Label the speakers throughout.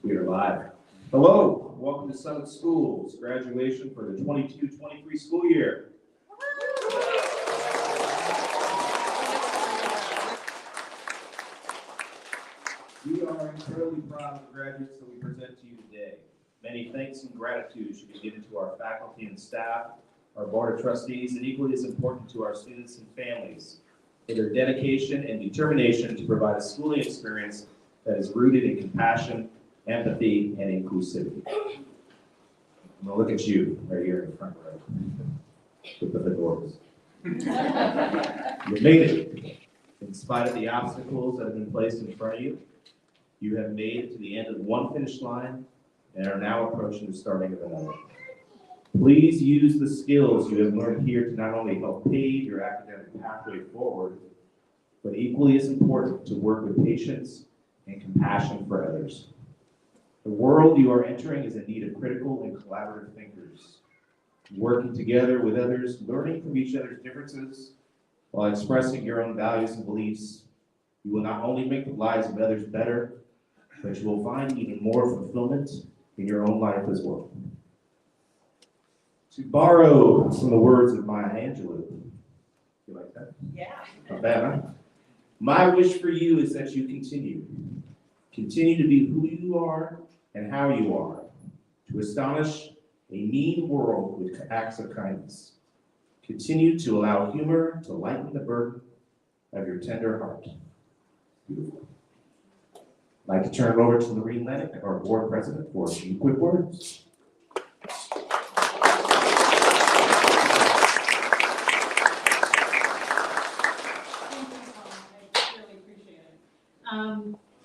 Speaker 1: We are live. Hello, welcome to Summit Schools graduation for the 22-23 school year. We are incredibly proud of the graduates that we present to you today. Many thanks and gratitude should be given to our faculty and staff, our board of trustees, and equally as important to our students and families for their dedication and determination to provide a schooling experience that is rooted in compassion, empathy, and inclusivity. I'm gonna look at you right here in the front row with the fedoras. You made it. In spite of the obstacles that have been placed in front of you, you have made it to the end of one finish line and are now approaching the starting of another. Please use the skills you have learned here to not only help pave your academic pathway forward, but equally as important, to work with patience and compassion for others. The world you are entering is in need of critical and collaborative thinkers, working together with others, learning from each other's differences, while expressing your own values and beliefs. You will not only make the lives of others better, but you will find even more fulfillment in your own life as well. To borrow from the words of Maya Angelou, you like that?
Speaker 2: Yeah.
Speaker 1: Not bad, huh? My wish for you is that you continue to be who you are and how you are, to astonish a mean world with acts of kindness. Continue to allow humor to lighten the burden of your tender heart. Beautiful. I'd like to turn it over to Lorene Lennox, our board president, for a few quick words.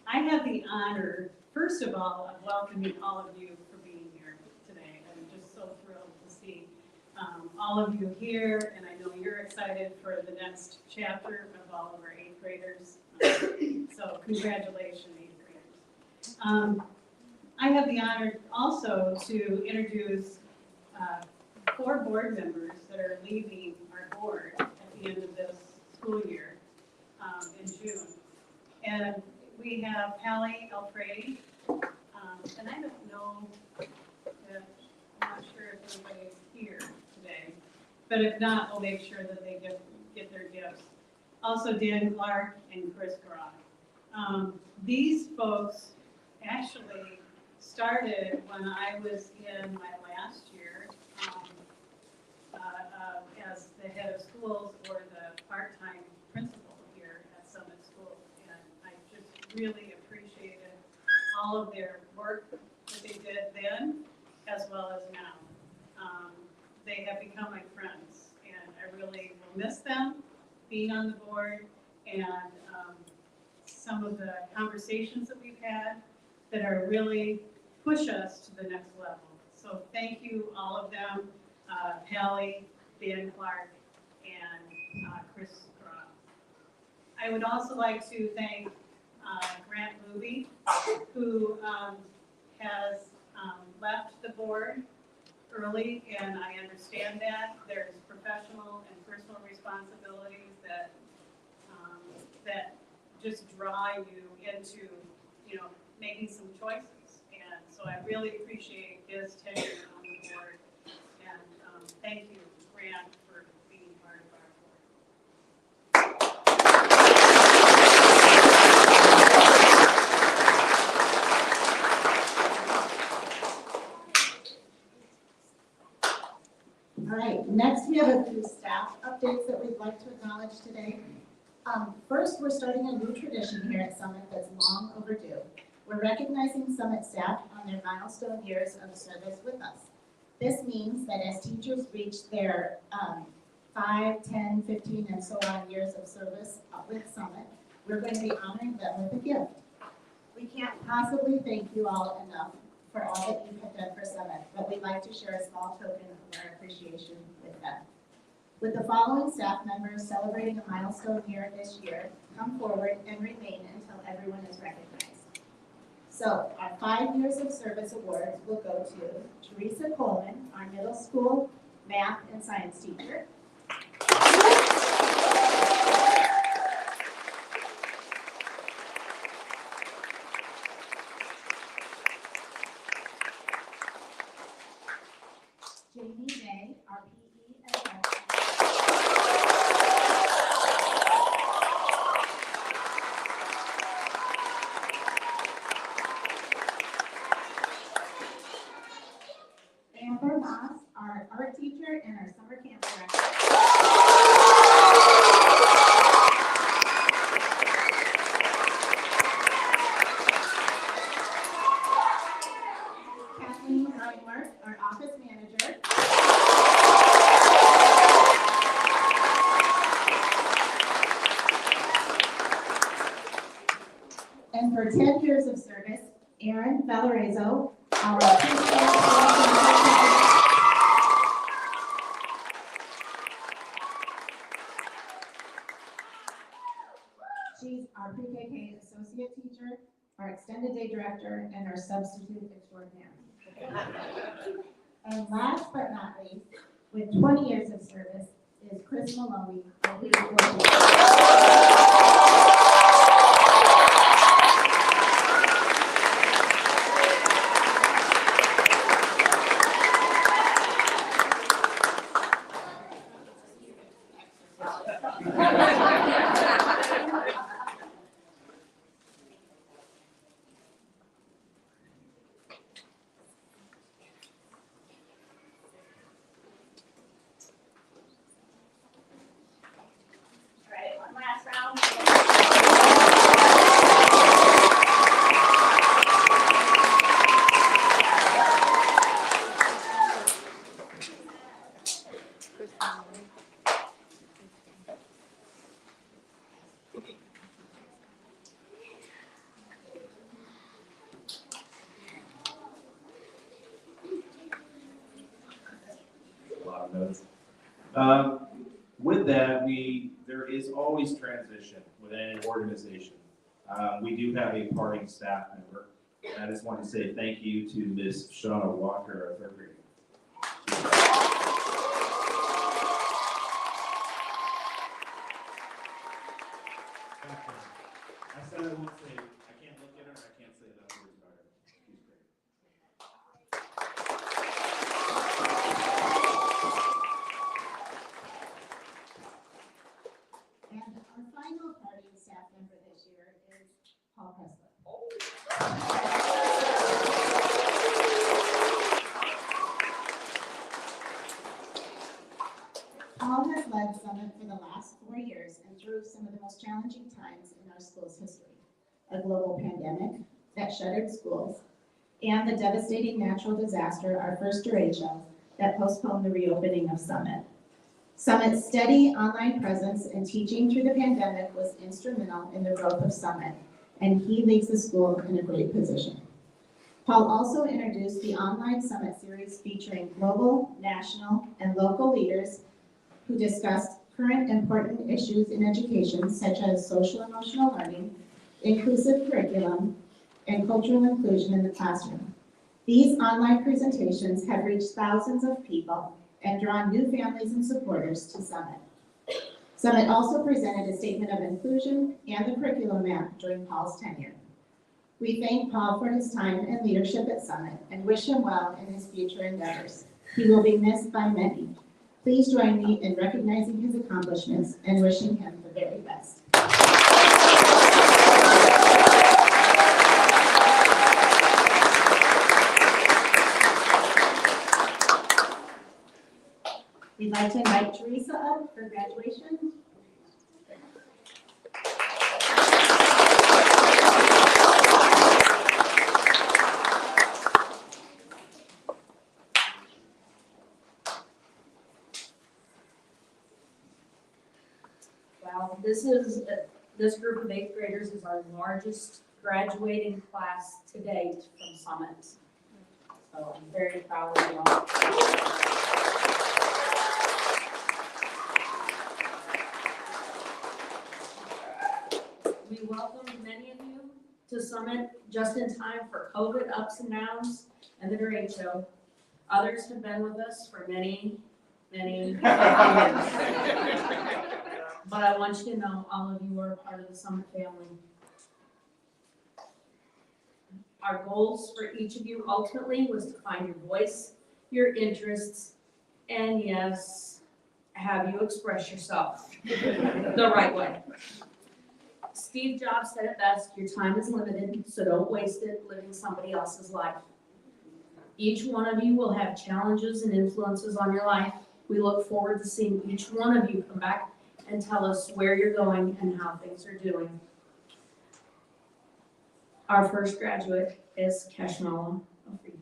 Speaker 2: I have the honor, first of all, of welcoming all of you for being here today. I'm just so thrilled to see all of you here, and I know you're excited for the next chapter of all of our 8th graders. So congratulations, 8th graders. I have the honor also to introduce 4 board members that are leaving our board at the end of this school year in June. And we have Hallie Alfredi, and I don't know if, I'm not sure if anybody's here today, but if not, we'll make sure that they get their gifts. Also Dan Clark and Chris Groff. These folks actually started when I was in my last year as the head of schools or the part-time principal here at Summit Schools. And I just really appreciated all of their work that they did then as well as now. They have become my friends, and I really will miss them being on the board, and some of the conversations that we've had that are really push us to the next level. So thank you, all of them, Hallie, Dan Clark, and Chris Groff. I would also like to thank Grant Luby, who has left the board early, and I understand that. There's professional and personal responsibilities that that just draw you into, making some choices. And so I really appreciate his tenure on the board. And thank you, Grant, for being part of our board.
Speaker 3: All right, next we have a few staff updates that we'd like to acknowledge today. First, we're starting a new tradition here at Summit that's long overdue. We're recognizing Summit staff on their milestone years of service with us. This means that as teachers reach their 5, 10, 15, and so on years of service with Summit, we're going to be honoring them with a gift. We can't possibly thank you all enough for all that you have done for Summit, but we'd like to share a small token of our appreciation with them. With the following staff members celebrating a milestone year this year, come forward and remain until everyone is recognized. So our 5 years of service awards will go to Teresa Coleman, our middle school math and science teacher. And for 10 years of service, Erin Valorezo, our preschool She's our pre-KK associate teacher, our extended day director, and our substitute extraordinaire. And last but not least, with 20 years of service, is Chris Maloney, our preschool teacher.
Speaker 4: All right, one last round.
Speaker 1: A lot of notes. With that, there is always transition within an organization. We do have a parting staff member, and I just want to say thank you to Ms. Shauna Walker, our third grade. I said I won't say, I can't look at her, I can't say enough words about her. She's great.
Speaker 3: And our final parting staff member this year is Paul Kessler. Paul has led Summit for the last 4 years and through some of the most challenging times in our school's history. A global pandemic that shuttered schools, and the devastating natural disaster, our first derecho, that postponed the reopening of Summit. Summit's steady online presence and teaching through the pandemic was instrumental in the growth of Summit, and he leaves the school in a great position. Paul also introduced the online Summit series featuring global, national, and local leaders who discussed current important issues in education, such as social emotional learning, inclusive curriculum, and cultural inclusion in the classroom. These online presentations have reached thousands of people and drawn new families and supporters to Summit. Summit also presented a statement of inclusion and the curriculum map during Paul's tenure. We thank Paul for his time and leadership at Summit and wish him well in his future endeavors. He will be missed by many. Please join me in recognizing his accomplishments and wishing him the very best. We'd like to invite Teresa up for graduation.
Speaker 5: Wow, this group of 8th graders is our largest graduating class to date from Summit. So I'm very proud of you all. We welcomed many of you to Summit just in time for COVID ups and downs and the derecho. Others have been with us for many, many years. But I want you to know all of you are part of the Summit family. Our goals for each of you ultimately was to find your voice, your interests, and yes, have you express yourself the right way. Steve Jobs said it best, your time is limited, so don't waste it living somebody else's life. Each one of you will have challenges and influences on your life. We look forward to seeing each one of you come back and tell us where you're going and how things are doing. Our first graduate is Keshmala Afridi.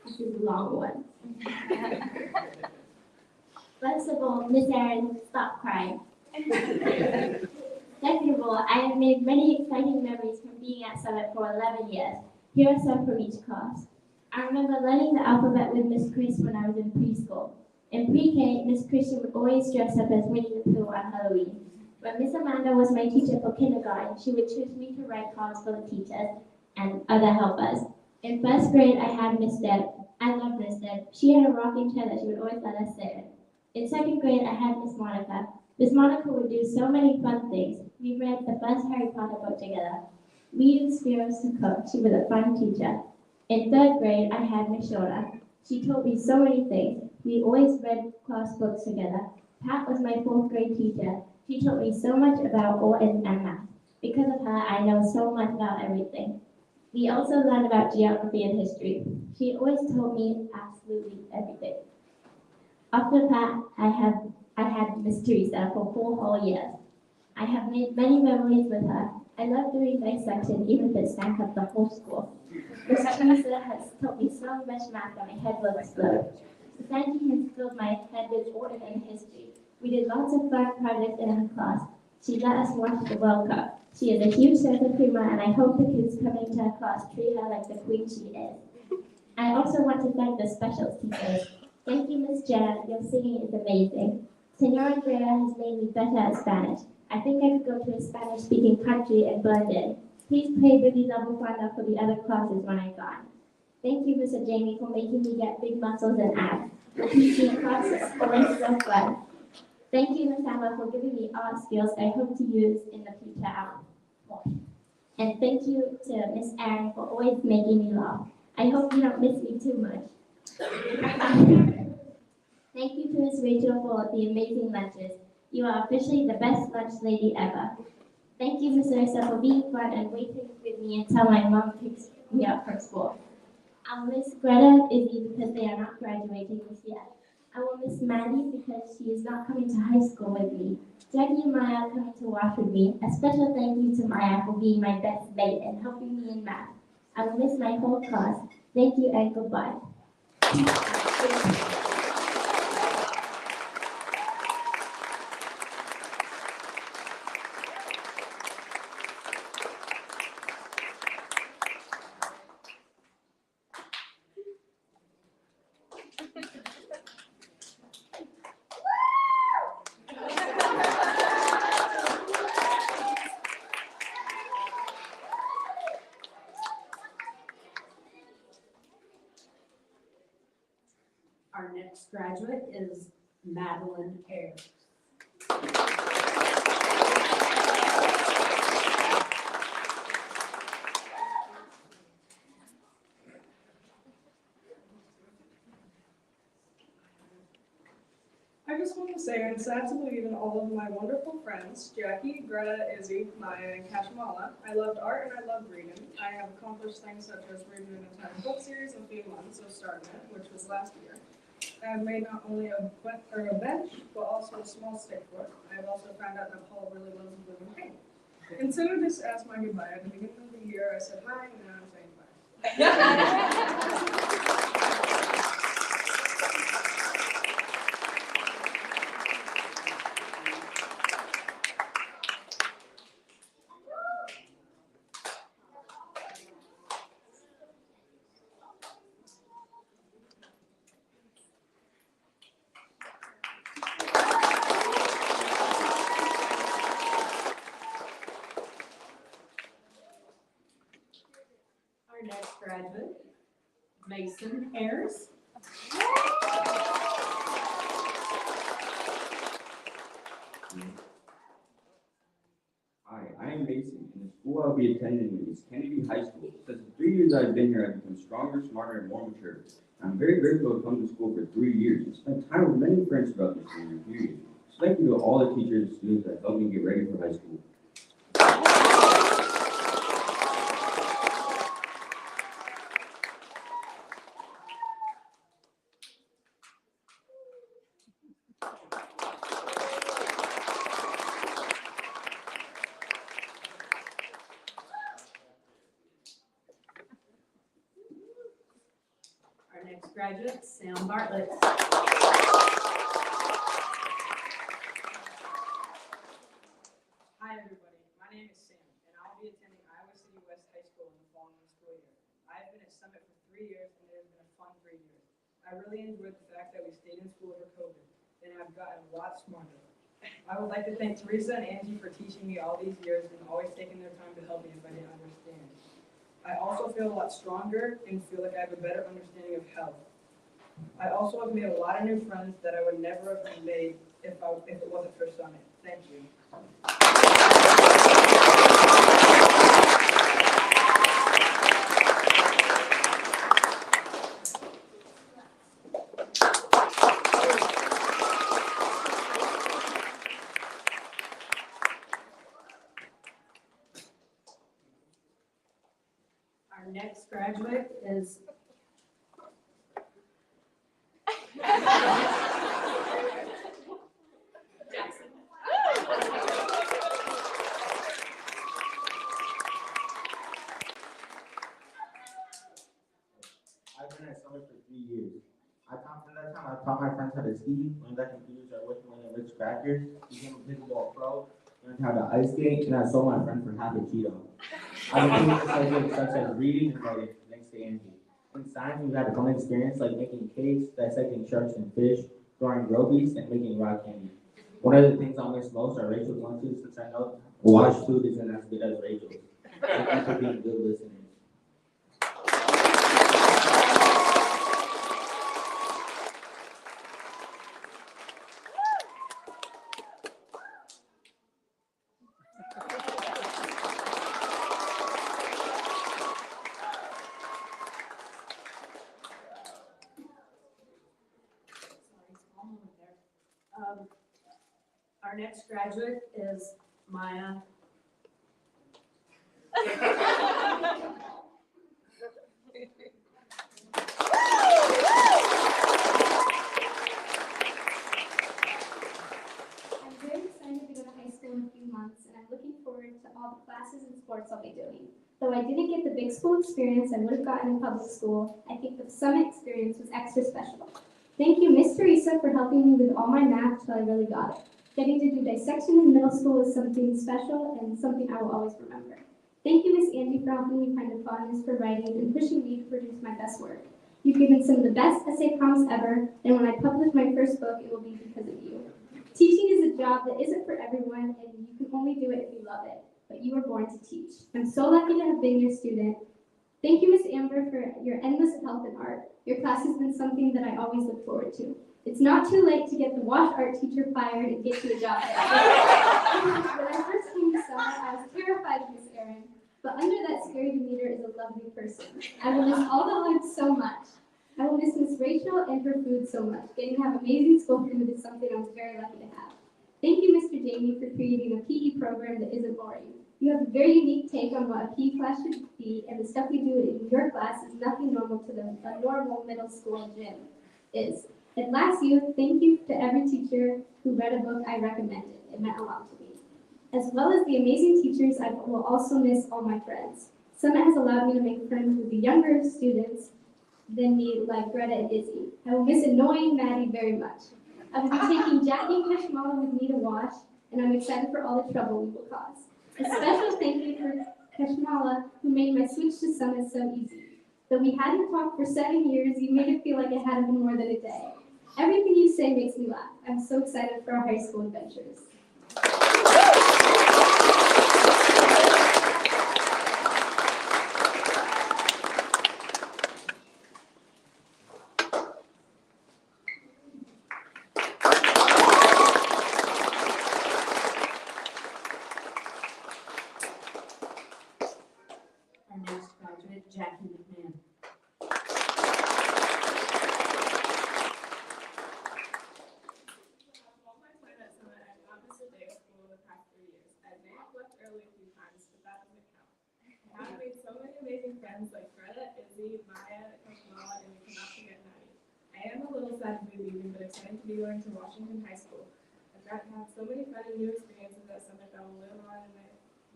Speaker 3: This is a long one.
Speaker 6: First of all, Miss Erin, stop crying. Second of all, I have made many exciting memories from being at Summit for 11 years. Here are some from each class. I remember learning the alphabet with Miss Chris when I was in preschool. In pre-K, Miss Christian would always dress up as Winnie the Pooh on Halloween. When Miss Amanda was my teacher for kindergarten, she would choose me to write cards for the teachers and other helpers. In first grade, I had Miss Deb. I loved Miss Deb. She had a rocking chair that she would always let us sit in. In second grade, I had Miss Monica. Miss Monica would do so many fun things. We read the first Harry Potter book together. We used sparrows to cook. She was a fun teacher. In third grade, I had Miss Shona. She taught me so many things. We always read class books together. Pat was my fourth grade teacher. She taught me so much about art and math. Because of her, I know so much about everything. We also learned about geography and history. She always told me absolutely everything. After Pat, I had Miss Teresa for 4 whole years. I have made many memories with her. I love doing dissection, even if it stank up the whole school. Miss Teresa has taught me so much math that my head will explode. Sandy has filled my head with art and history. We did lots of fun projects in her class. She let us watch the World Cup. She is a huge sense of humor, and I hope the kids coming to her class treat her like the queen she is. I also want to thank the special teachers. Thank you, Miss Jenna. Your singing is amazing. Senora Andrea has made me better at Spanish. I think I could go to a Spanish-speaking country and blend in. Please play Billy La Bufanda for the other classes when I'm gone. Thank you, Mr. Jamie, for making me get big muscles and abs. The PC class is always so fun. Thank you, Ms. Emma, for giving me art skills I hope to use in the future out more. And thank you to Miss Erin for always making me laugh. I hope you don't miss me too much. Thank you to Miss Rachel for the amazing lunches. You are officially the best lunch lady ever. Thank you, Miss Larissa, for being fun and waiting with me until my mom picks me up from school. I'll miss Greta and Izzy because they are not graduating this year. I will miss Maddie because she is not coming to high school with me. Jackie and Maya are coming to watch with me. A special thank you to Maya for being my best mate and helping me in math. I will miss my whole class. Thank you and goodbye.
Speaker 5: Our next graduate is Madeline Ayers.
Speaker 7: I just want to say I'm sad to believe in all of my wonderful friends, Jackie, Greta, Izzy, Maya, and Kashmala. I loved art and I loved reading. I have accomplished things such as reading an entire book series in a few months of starting it, which was last year. I have made not only a bench, but also a small stick for it. I have also found out that Paul really loves blue and pink. And so I just asked my goodbye. At the beginning of the year, I said hi, and now I'm saying bye.
Speaker 5: Our next graduate, Mason Ayers.
Speaker 8: Hi, I am Mason, and the school I'll be attending is Kennedy High School. Since the 3 years I've been here, I've become stronger, smarter, and more mature. I'm very grateful to come to school for 3 years and spend time with many friends throughout this 3-year period. So thank you to all the teachers and students that helped me get ready for high school.
Speaker 5: Our next graduate, Sam Bartlett.
Speaker 9: a lot smarter. I would like to thank Teresa and Angie for teaching me all these years and always taking their time to help me if I didn't understand. I also feel a lot stronger and feel like I have a better understanding of health. I also have made a lot of new friends that I would never have made if it wasn't for Summit. Thank you.
Speaker 5: Our next graduate is Jackson.
Speaker 10: I've been at Summit for 3 years. From that time, I taught my friends how to ski, learned that computers are worth more than rich crackers, became a pickleball pro, learned how to ice skate, and I sold my friend for half a Cheeto. I've improved subjects such as reading and writing, thanks to Angie. In science, we've had a fun experience like making cakes, dissecting sharks and fish, throwing grobies, and making rock candy. One of the things I'll miss most are Rachel's lunches, since I know washed food isn't as good as Rachel's. Thank you for being good listeners.
Speaker 5: Our next graduate is Maya.
Speaker 6: I'm very excited to go to high school in a few months, and I'm looking forward to all the classes and sports I'll be doing. Though I didn't get the big school experience I would have gotten in public school, I think the Summit experience was extra special. Thank you, Miss Teresa, for helping me with all my math till I really got it. Getting to do dissection in middle school is something special and something I will always remember. Thank you, Miss Angie, for helping me find a fondness for writing and pushing me to produce my best work. You've given some of the best essay prompts ever, and when I publish my first book, it will be because of you. Teaching is a job that isn't for everyone, and you can only do it if you love it, but you were born to teach. I'm so lucky to have been your student. Thank you, Miss Amber, for your endless help in art. Your class has been something that I always look forward to. It's not too late to get the wash art teacher fired and get you a job. When I first came to Summit, I was terrified of Miss Erin, but under that scary demeanor is a lovely person. I will miss all the hugs so much. I will miss Miss Rachel and her food so much. Getting to have amazing school food is something I was very lucky to have. Thank you, Mr. Jamie, for creating a PE program that isn't boring. You have a very unique take on what a PE class should be, and the stuff you do in your class is nothing normal to a normal middle school gym is. And last year, thank you to every teacher who read a book I recommended. It meant a lot to me. As well as the amazing teachers, I will also miss all my friends. Summit has allowed me to make friends with the younger students than me, like Greta and Izzy. I will miss annoying Maddie very much. I will be taking Jackie and Kashmala with me to wash, and I'm excited for all the trouble we will cause. A special thank you for Kashmala, who made my switch to Summit so easy. Though we hadn't talked for 7 years, you made it feel like it hadn't been more than a day. Everything you say makes me laugh. I'm so excited for our high school adventures.
Speaker 5: Our next graduate, Jackie McMahon.
Speaker 11: All my time at Summit, I've not missed a day of school in the past 3 years. I may have left early a few times, but that doesn't count. I have made so many amazing friends like Greta, Izzy, Maya, Kashmala, and we cannot forget Maddie. I am a little sad to be leaving, but excited to be going to Washington High School. I've gotten to have so many fun and new experiences at Summit that will live on, and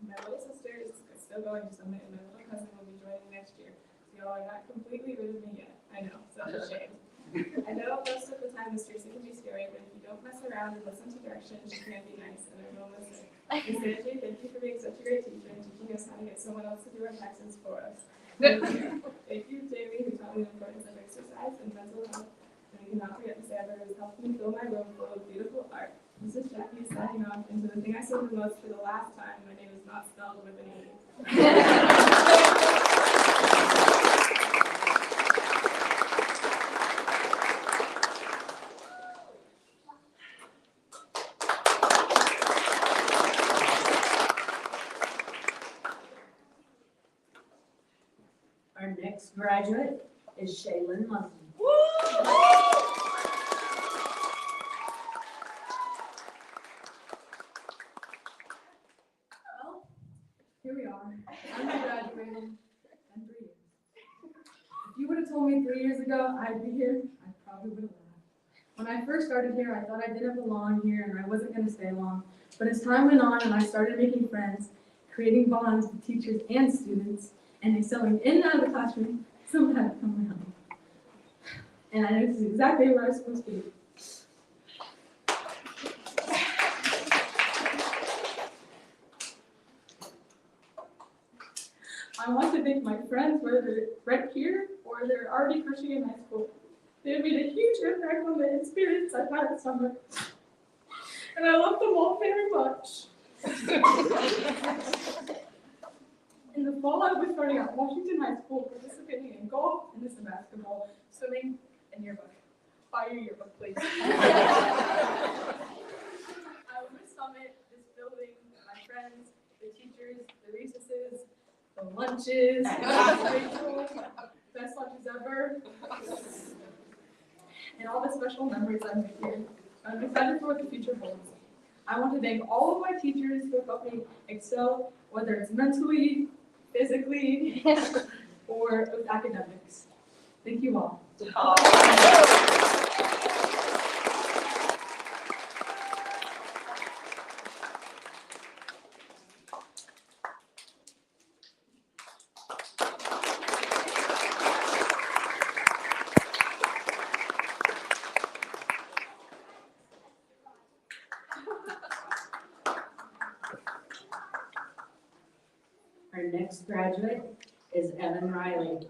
Speaker 11: my little sister is still going to Summit, and my little cousin will be joining next year. So y'all are not completely rid of me yet. I know, such a shame. I know most of the time Miss Teresa can be scary, but if you don't mess around and listen to directions, she can be nice, and I will listen. Miss Angie, thank you for being such a great teacher and teaching us how to get someone else to do our taxes for us. Thank you, Jamie, who taught me the importance of exercise and mental health. And we cannot forget Miss Amber, who has helped me fill my room full of beautiful art. into the thing I said the most for the last time. My name is not spelled with an E.
Speaker 5: Our next graduate is Shaylin Munson.
Speaker 11: Well, here we are. I'm graduating in 3 years. If you would have told me 3 years ago I'd be here, I probably would have laughed. When I first started here, I thought I didn't belong here and I wasn't going to stay long. But as time went on and I started making friends, creating bonds with teachers and students, and excelling in and out of the classroom, someone had to come around. And I knew this is exactly where I was supposed to be. I want to thank my friends, whether they're right here or they're already pursuing in high school. They have made a huge impact on the experience I've had at Summit. And I love them all very much. In the fall, I was starting at Washington High School, participating in golf, tennis, and basketball, swimming, and yearbook. Buy your yearbook, please. I will miss Summit, this building, my friends, the teachers, the recesses, the lunches, Rachel, best lunches ever, and all the special memories I've made here. I'm excited for what the future holds. I want to thank all of my teachers who have helped me excel, whether it's mentally, physically, or with academics. Thank you all.
Speaker 5: Our next graduate is Evan Riley.
Speaker 11: Pause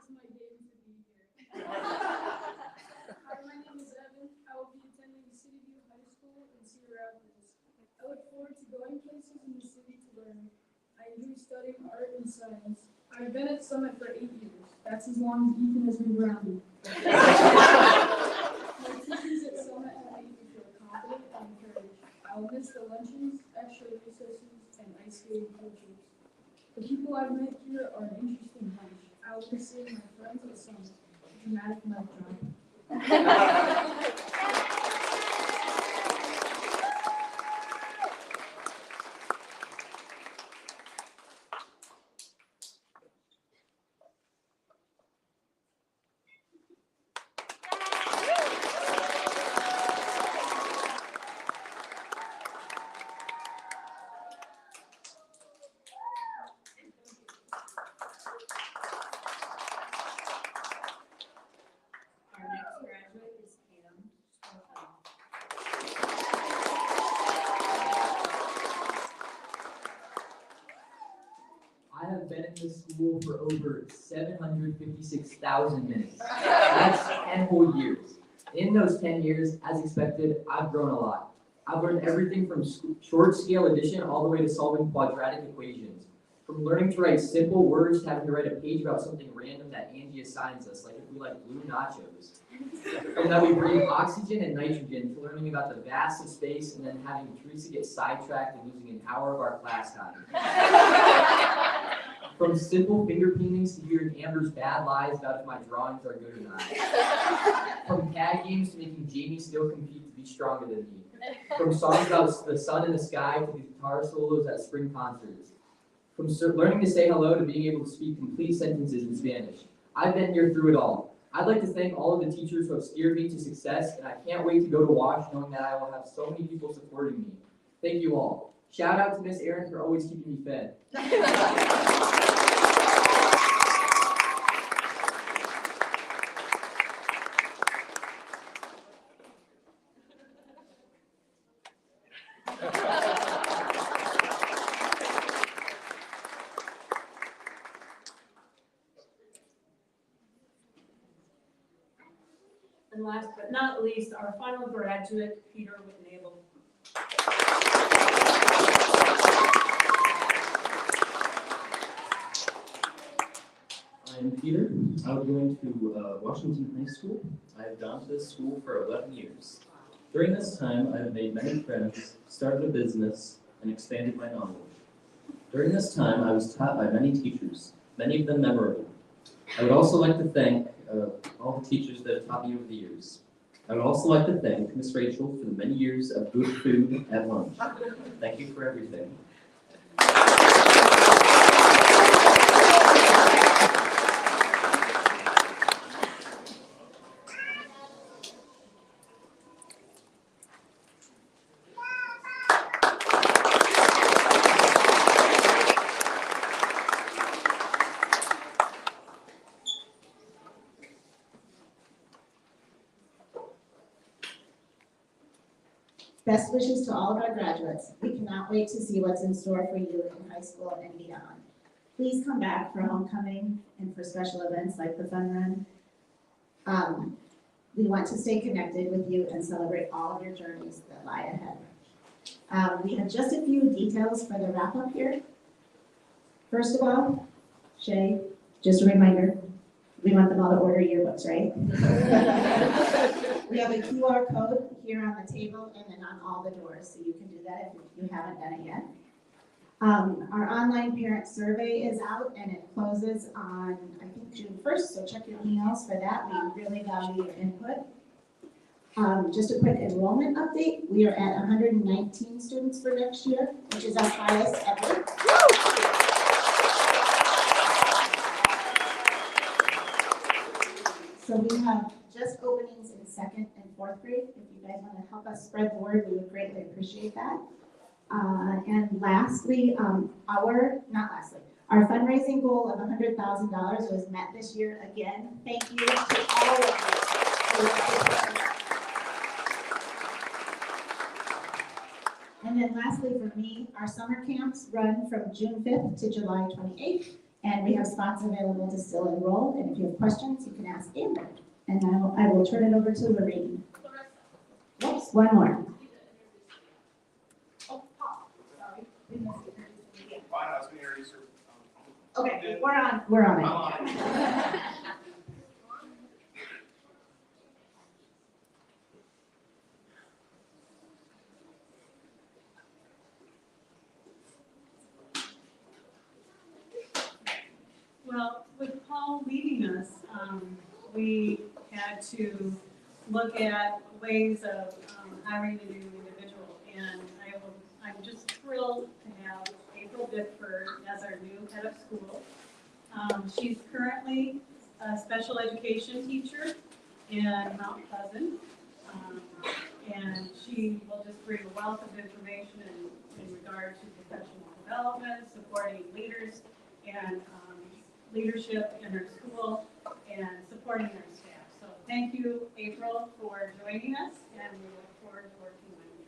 Speaker 11: my game to be here. Hi, my name is Evan. I will be attending City View High School in Cedar Rapids. I look forward to going places in the city to learn. I enjoy studying art and science. I've been at Summit for 8 years. That's as long as Ethan has been grounded. My teachers at Summit have made me feel confident and encouraged. I will miss the luncheons, extra recesses, and ice skating coaches. The people I've met here are an interesting bunch. I will miss seeing my friends at Summit. Dramatic mic drop.
Speaker 5: Our next graduate is Cam Stofan.
Speaker 12: I have been in this school for over 756,000 minutes. That's 10 whole years. In those 10 years, as expected, I've grown a lot. I've learned everything from short scale addition all the way to solving quadratic equations. From learning to write simple words to having to write a page about something random that Angie assigns us, like if we like blue nachos. From that we breathe oxygen and nitrogen to learning about the vast of space and then having Teresa get sidetracked and losing an hour of our class time. From simple finger paintings to hearing Amber's bad lies about if my drawings are good or not. From tag games to making Jamie still compete to be stronger than me. From songs about the sun and the sky to the guitar solos at spring concerts. From learning to say hello to being able to speak complete sentences in Spanish. I've been here through it all. I'd like to thank all of the teachers who have steered me to success, and I can't wait to go to Wash knowing that I will have so many people supporting me. Thank you all. Shout out to Miss Erin for always keeping me fed.
Speaker 5: And last but not least, our final graduate, Peter Whitnable.
Speaker 13: I'm Peter. I was going to Washington High School. I've gone to this school for 11 years. During this time, I've made many friends, started a business, and expanded my knowledge. During this time, I was taught by many teachers, many of them memorable. I would also like to thank all the teachers that have taught me over the years. I would also like to thank Miss Rachel for the many years of good food at lunch. Thank you for everything.
Speaker 3: Best wishes to all of our graduates. We cannot wait to see what's in store for you in high school and beyond. Please come back for homecoming and for special events like the fun run. We want to stay connected with you and celebrate all of your journeys that lie ahead. We have just a few details for the wrap up here. First of all, Shay, just a reminder, we want them all to order yearbooks, right? We have a QR code here on the table and then on all the doors, so you can do that if you haven't done it yet. Our online parent survey is out and it closes on, I think, June 1st, so check your emails for that. We really value your input. Just a quick enrollment update. We are at 119 students for next year, which is our highest ever. So we have just openings in 2nd and 4th grade. If you guys want to help us spread the word, we would greatly appreciate that. And lastly, our fundraising goal of $100,000 was met this year again. Thank you to all of you. And then lastly for me, our summer camps run from June 5th to July 28th. And we have spots available to still enroll. And if you have questions, you can ask Amber. And now I will turn it over to Lorraine. Yes, one more.
Speaker 2: Oh, Paul, sorry.
Speaker 1: Fine, I was going to introduce her.
Speaker 3: Okay, we're on it.
Speaker 2: Well, with Paul leading us, we had to look at ways of hiring a new individual. And I'm just thrilled to have April Bickford as our new head of school. She's currently a special education teacher in Mount Pleasant. And she will just bring a wealth of information in regard to professional development, supporting leaders and leadership in our school and supporting our staff. So thank you, April, for joining us, and we look forward to working with you.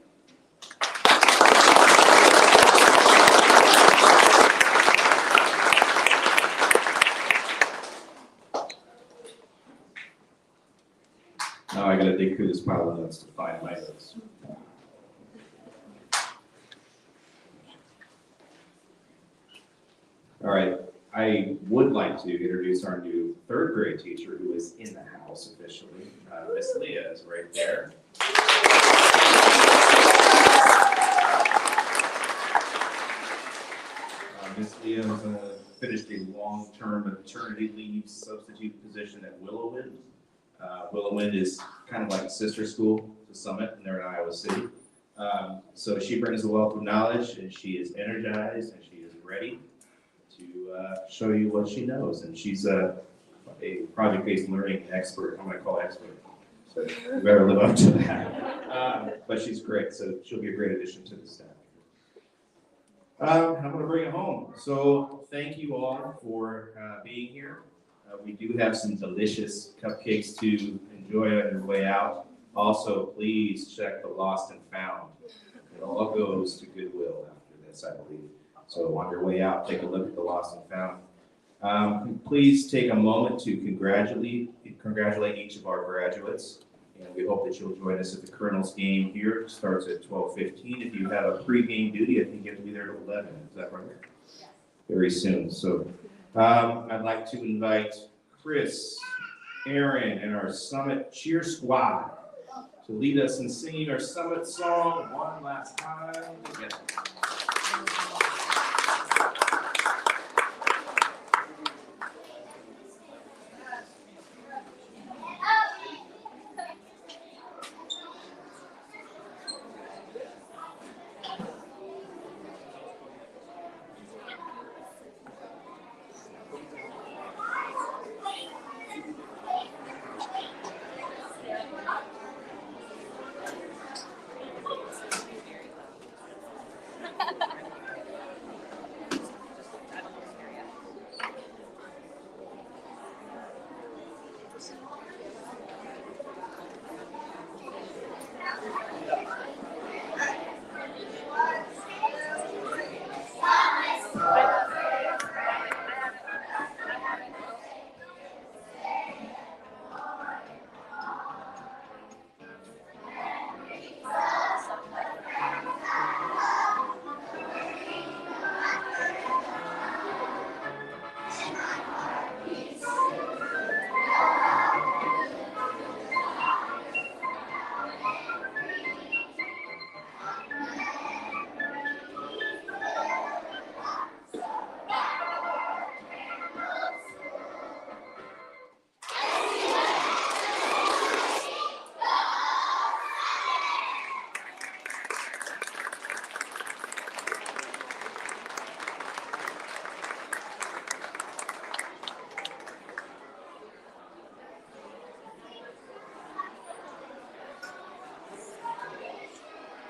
Speaker 1: Now I gotta dig through this pile of notes to find my notes. All right, I would like to introduce our new 3rd grade teacher who is in the house officially. Miss Leah is right there. Miss Leah finished a long-term maternity leave substitute position at Willowwind. Willowwind is kind of like a sister school to Summit, and they're in Iowa City. So she brings a wealth of knowledge, and she is energized, and she is ready to show you what she knows. And she's a project-based learning expert. I'm going to call her expert. So you better live up to that. But she's great, so she'll be a great addition to the staff. I'm going to bring it home. So thank you all for being here. We do have some delicious cupcakes to enjoy on your way out. Also, please check the Lost and Found. It all goes to Goodwill after this, I believe. So on your way out, take a look at the Lost and Found. Please take a moment to congratulate each of our graduates. And we hope that you'll join us at the Colonel's game here. It starts at 12:15. If you have a pregame duty, I think you have to be there till 11. Is that right? Very soon. So I'd like to invite Chris, Aaron, and our Summit Cheer Squad to lead us in singing our Summit song one last time together.